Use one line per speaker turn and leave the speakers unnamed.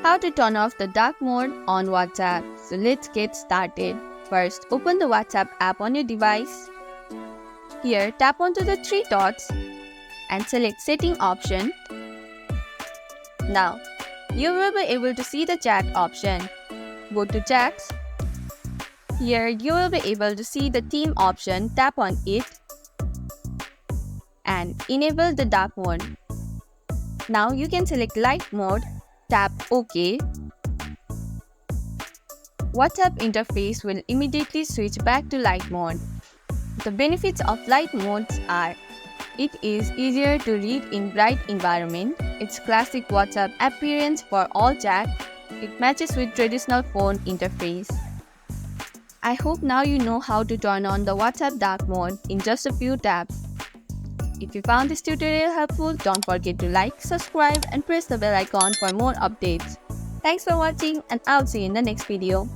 How to turn off the dark mode on WhatsApp. So let's get started. First, open the WhatsApp app on your device. Here, tap onto the three dots and select Setting option. Now, you will be able to see the chat option. Go to Chats. Here, you will be able to see the theme option. Tap on it and enable the dark mode. Now you can select light mode. Tap OK. WhatsApp interface will immediately switch back to light mode. The benefits of light modes are: it is easier to read in bright environment, its classic WhatsApp appearance for all chat, it matches with traditional phone interface. I hope now you know how to turn on the WhatsApp dark mode in just a few taps. If you found this tutorial helpful, don't forget to like, subscribe and press the bell icon for more updates. Thanks for watching and I'll see you in the next video.